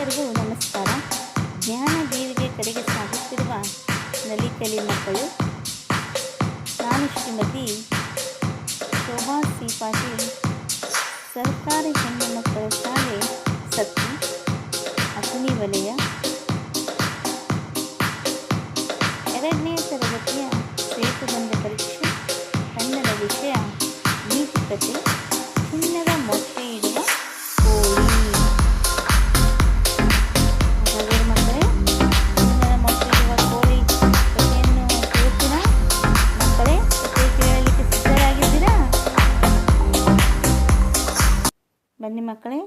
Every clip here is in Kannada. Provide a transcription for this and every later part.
ಎಲ್ಲರಿಗೂ ನಮಸ್ಕಾರ. ಜ್ಞಾನ ದೀವಿಗೆ ಕಡೆಗೆ ಸಾಗುತ್ತಿರುವ ನಲಿಕಲಿ ಮಕ್ಕಳು. ನಾನು ಶ್ರೀಮತಿ ಶೋಭಾ ಸಿ ಪಾಟೀಲ್, ಸರ್ಕಾರಿ ಹೆಣ್ಣು ಮಕ್ಕಳ ಶಾಲೆ ಸತ್ತಿ, ಅಥಣಿ ವಲಯ, 2ನೇ ತರಗತಿಯ ಶ್ವೇತಗಂಧ ಪರೀಕ್ಷೆ, ಕನ್ನಡ ವಿಷಯ ನೀತಿಕತೆ, ಚಿನ್ನದ ಮೊಟ್ಟೆ ಇಡುವ ಕೋಳಿ. ಹಾಗಾದರೆ ಮಕ್ಕಳೇ, ಚಿನ್ನದ ಮೊಟ್ಟೆ ಇಡುವ ಕೋಳಿ ಕಥೆಯನ್ನು ಕೇಳ್ತೀರಾ? ಮಕ್ಕಳೇ, ಕಥೆ ಕೇಳಲಿಕ್ಕೆ ಸಿದ್ಧರಾಗಿದ್ದೀರಾ? ಬನ್ನಿ ಮಕ್ಕಳೇ.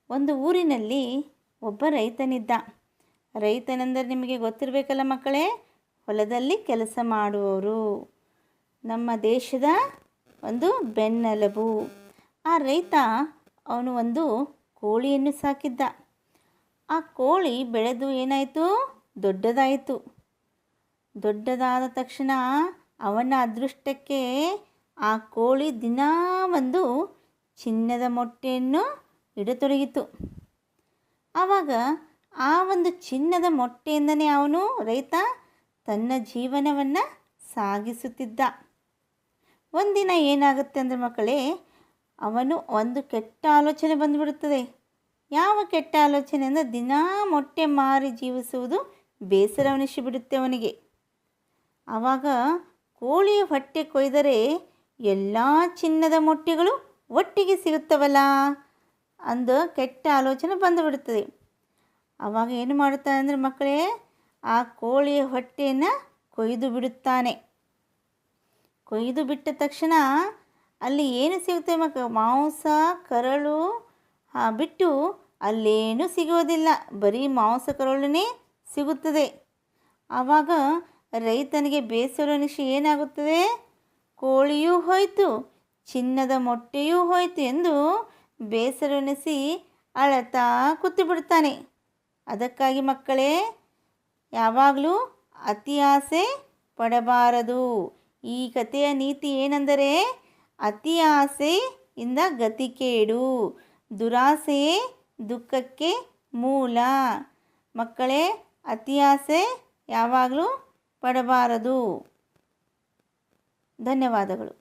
ಒಂದು ಊರಿನಲ್ಲಿ ಒಬ್ಬ ರೈತನಿದ್ದ. ರೈತನೆಂದರೆ ನಿಮಗೆ ಗೊತ್ತಿರಬೇಕಲ್ಲ ಮಕ್ಕಳೇ, ಹೊಲದಲ್ಲಿ ಕೆಲಸ ಮಾಡುವವರು, ನಮ್ಮ ದೇಶದ ಒಂದು ಬೆನ್ನೆಲುಬು. ಆ ರೈತ ಅವನು ಒಂದು ಕೋಳಿಯನ್ನು ಸಾಕಿದ್ದ. ಆ ಕೋಳಿ ಬೆಳೆದು ಏನಾಯಿತು? ದೊಡ್ಡದಾಯಿತು. ದೊಡ್ಡದಾದ ತಕ್ಷಣ ಅವನ ಅದೃಷ್ಟಕ್ಕೆ ಆ ಕೋಳಿ ದಿನಾ ಒಂದು ಚಿನ್ನದ ಮೊಟ್ಟೆಯನ್ನು ಇಡತೊಡಗಿತು. ಆವಾಗ ಆ ಒಂದು ಚಿನ್ನದ ಮೊಟ್ಟೆಯಿಂದನೇ ಅವನು ರೈತ ತನ್ನ ಜೀವನವನ್ನು ಸಾಗಿಸುತ್ತಿದ್ದ. ಒಂದಿನ ಏನಾಗುತ್ತೆ ಅಂದರೆ ಮಕ್ಕಳೇ, ಅವನು ಒಂದು ಕೆಟ್ಟ ಆಲೋಚನೆ ಬಂದುಬಿಡುತ್ತದೆ. ಯಾವ ಕೆಟ್ಟ ಆಲೋಚನೆ ಅಂದರೆ, ದಿನಾ ಮೊಟ್ಟೆ ಮಾರಿ ಜೀವಿಸುವುದು ಬೇಸರವನಿಸಿಬಿಡುತ್ತೆ ಅವನಿಗೆ. ಆವಾಗ ಕೋಳಿಯ ಹೊಟ್ಟೆ ಕೊಯ್ದರೆ ಎಲ್ಲ ಚಿನ್ನದ ಮೊಟ್ಟೆಗಳು ಒಟ್ಟಿಗೆ ಸಿಗುತ್ತವಲ್ಲ ಅಂದು ಕೆಟ್ಟ ಆಲೋಚನೆ ಬಂದುಬಿಡುತ್ತದೆ. ಆವಾಗ ಏನು ಮಾಡುತ್ತಾನೆ ಅಂದರೆ ಮಕ್ಕಳೇ, ಆ ಕೋಳಿಯ ಹೊಟ್ಟೆಯನ್ನು ಕೊಯ್ದು ಬಿಡುತ್ತಾನೆ. ಕೊಯ್ದು ಬಿಟ್ಟ ತಕ್ಷಣ ಅಲ್ಲಿ ಏನು ಸಿಗುತ್ತೆ ಮಾಂಸ, ಕರಳು ಬಿಟ್ಟು ಅಲ್ಲೇನೂ ಸಿಗೋದಿಲ್ಲ, ಬರೀ ಮಾಂಸ ಕರಳನ್ನೇ ಸಿಗುತ್ತದೆ. ಆವಾಗ ರೈತನಿಗೆ ಬೇಸರನಿಸಿ ಏನಾಗುತ್ತದೆ? ಕೋಳಿಯೂ ಹೋಯಿತು, ಚಿನ್ನದ ಮೊಟ್ಟೆಯೂ ಹೋಯಿತು ಎಂದು ಬೇಸರನಿಸಿ ಅಳತಾ ಕೂತು ಬಿಡ್ತಾನೆ. ಅದಕ್ಕಾಗಿ ಮಕ್ಕಳೇ, ಯಾವಾಗಲೂ ಅತಿ ಆಸೆ ಪಡಬಾರದು. ಈ ಕಥೆಯ ನೀತಿ ಏನೆಂದರೆ, ಅತಿ ಆಸೆಯಿಂದ ಗತಿ ಕೇಡು, ದುರಾಸೆಯೇ ದುಃಖಕ್ಕೆ ಮೂಲ. ಮಕ್ಕಳೇ, ಅತಿ ಆಸೆ ಯಾವಾಗಲೂ ಪಡಬಾರದು. ಧನ್ಯವಾದಗಳು.